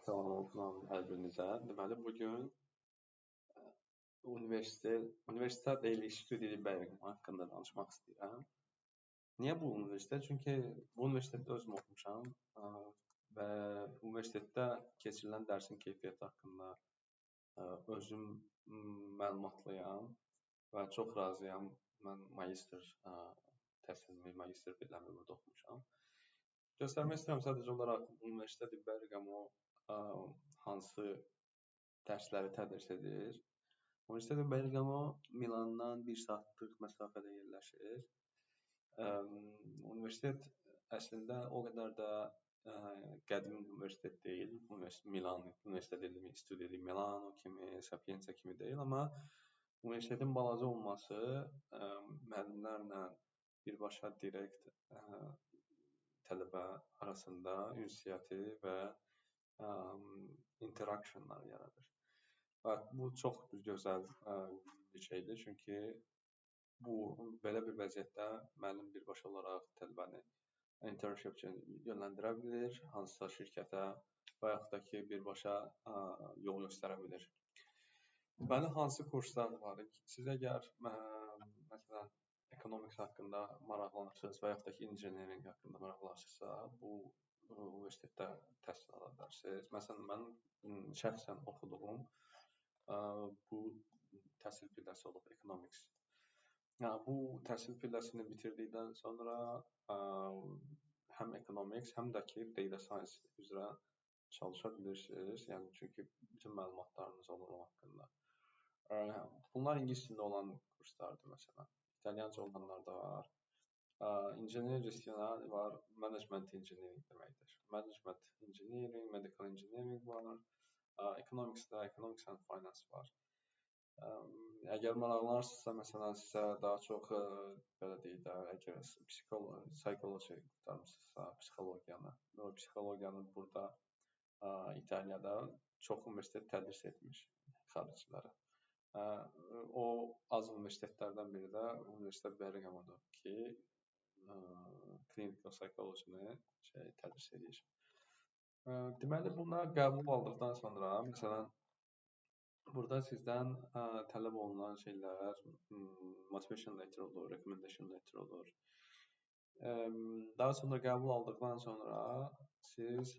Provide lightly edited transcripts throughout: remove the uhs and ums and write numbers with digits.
Salam hər birinizə. Deməli bu gün universitet deyil, studiya bölümü haqqında danışmaq istəyirəm. Niyə bu universitet? Çünki bu universitetdə özüm oxumuşam və universitetdə keçirilən dərsin keyfiyyəti haqqında özüm məlumatlıyam və çox razıyam. Mən magistr təhsilimi, magistr billəmi burada oxumuşam. Göstərmək istəyirəm sadəcə olaraq universitet Bergamo hansı dərsləri tədris edir. Universitet Bergamo Milandan 1 saatlıq məsafədə yerləşir. Universitet əslində o qədər də qədim universitet deyil. Milan Universitet Studio di Milano kimi, Sapienza kimi deyil, amma universitetin balaca olması müəllimlərlə birbaşa direkt tələbə arasında ünsiyyəti və interaksiyonlar yaradır. Və bu çox gözəl bir şeydir, çünki belə bir vəziyyətdə müəllim birbaşa olaraq tələbəni internship üçün yönləndirə bilir, hansısa şirkətə və yaxud da ki, birbaşa yol göstərə bilir. Deməli, hansı kurslar var? Siz əgər məsələn economics haqqında maraqlanırsınız və yaxud da ki, engineering haqqında maraqlanırsınızsa, bu universitetdə təhsil ala bilərsiniz. Məsələn, mən şəxsən oxuduğum bu təhsil pilləsi olub economics. Bu təhsil pilləsini bitirdikdən sonra həm economics, həm də ki, data science üzrə çalışa bilirsiniz. Yəni çünki bütün məlumatlarınız olur o haqqında. Bunlar ingilis dilində olan kurslardır məsələn. İtalyanca olanlar da var. Engineering var, management engineering deməkdir. Management engineering, medical engineering var. Economics'da economics and finance var. Əgər maraqlanırsınızsa, məsələn, sizə daha çox belə deyək də, əgər psixologiya qurtarmısınızsa, psixologiyanı burada İtaliyada çox universitet tədris etmiş xaricilərə. O az universitetlərdən biri də Universitet Bergamodur ki, clinical psychology-ni tədris edir. Deməli, buna qəbul aldıqdan sonra, məsələn, burada sizdən tələb olunan şeylər motivation letter olur, recommendation letter olur. Daha sonra qəbul aldıqdan sonra siz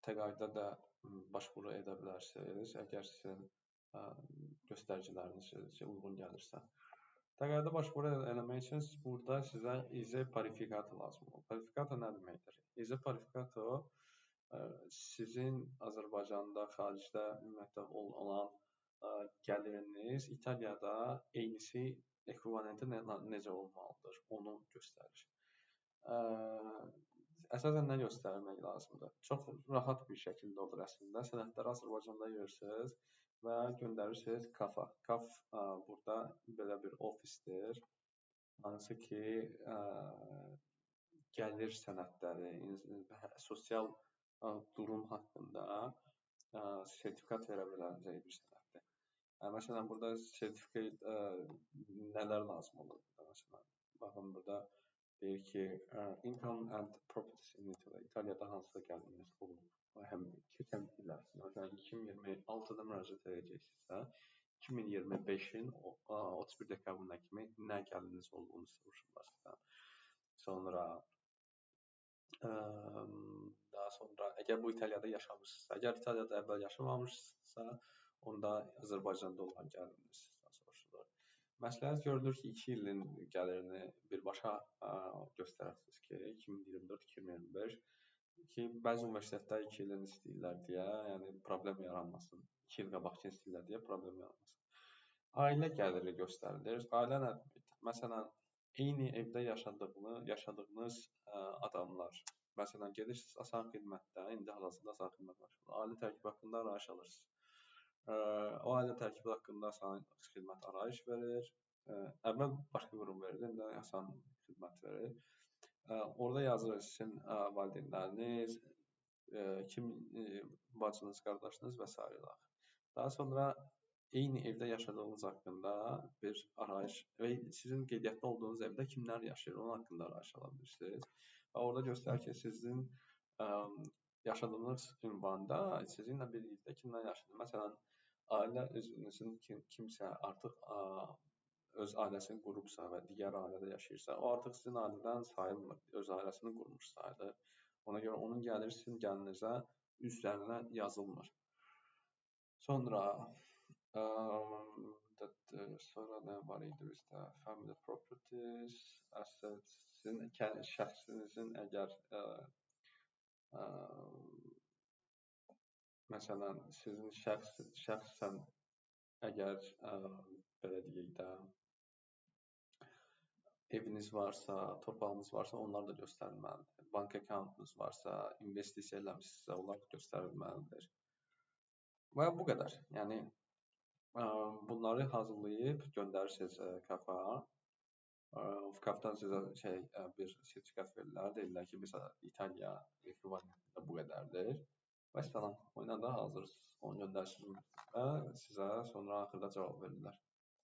təqaüdə də başvuru edə bilərsiniz, əgər sizin göstəriciləriniz sizə uyğun gəlirsə. Təqaüdə başvuru eləmək üçün burada sizə İZ parifikato lazım olur. Parifikato nə deməkdir? İZ parifikato sizin Azərbaycanda, xaricdə ümumiyyətlə olan gəliriniz İtaliyada eynisi ekvivalenti necə olmalıdır, onu göstərir. Əsasən nə göstərmək lazımdır? Çox rahat bir şəkildə olur əslində. Sənədləri Azərbaycanda yığırsınız və göndərirsiniz KAF-a. KAF burada belə bir ofisdir. Hansı ki, gəlir sənədləri, sosial durum haqqında sertifikat verə biləcək bir sənəddir. Məsələn, burada sertifikat nələr lazım olur? Məsələn, baxın burada deyir ki, income and properties in Italy. İtaliyada hansısa gəliriniz olub. Həm keçən illər, məsələn 2026-da müraciət edəcəksinizsə, 2025-in 31 dekabrına kimi nə gəliriniz olduğunu soruşurlar sizdən. Sonra daha sonra əgər bu İtaliyada yaşamırsınızsa, əgər İtaliyada əvvəl yaşamamışsınızsa, onda Azərbaycanda olan gəliriniz soruşulur. Məsləhət görülür ki, 2 ilin gəlirini birbaşa göstərəsiniz ki, 2024-2025 ki, bəzi universitetlər 2 ilin istəyirlər deyə, yəni problem yaranmasın. 2 il qabaqki istəyirlər deyə problem yaranmasın. Ailə gəliri göstərilir. Ailə nə deməkdir? Məsələn, eyni evdə yaşadığınız adamlar. Məsələn, gedirsiniz asan xidmətdə, indi hal-hazırda asan xidmət başlayır. Ailə tərkib haqqında arayış alırsınız. O ailə tərkibi haqqında asan xidmət arayış verir. Əvvəl başqa qurum verir, indi asan xidmət verir. Orada yazır sizin valideynləriniz, kim bacınız, qardaşınız və s. Daha sonra eyni evdə yaşadığınız haqqında bir arayış və sizin qeydiyyatda olduğunuz evdə kimlər yaşayır, onun haqqında arayış ala bilirsiniz. Və orada göstərir ki, sizin yaşadığınız ünvanda sizinlə birlikdə kimlər yaşayır? Məsələn, ailə üzvünüzün kimsə artıq öz ailəsini qurubsa və digər ailədə yaşayırsa, o artıq sizin ailədən sayılmır, öz ailəsini qurmuş sayılır. Ona görə onun gəliri sizin gəlirinizə üzərinə yazılmır. Sonra sonra nə var idi bizdə? Family properties, assets, sizin şəxsinizin əgər məsələn, sizin şəxsən əgər belə deyək də, eviniz varsa, torpağınız varsa, onlar da göstərilməlidir. Bank accountunuz varsa, investisiya eləmisinizsə, onlar da göstərilməlidir. Və bu qədər. Yəni bunları hazırlayıb göndərirsiniz KAF-a. KAF-dan sizə bir sertifikat verirlər. Deyirlər ki, məsələn, İtaliya ekvivalentində bu qədərdir. Və salam, oyuna da hazırsınız. Onu göndərirsiniz və sizə sonra axırda cavab verirlər.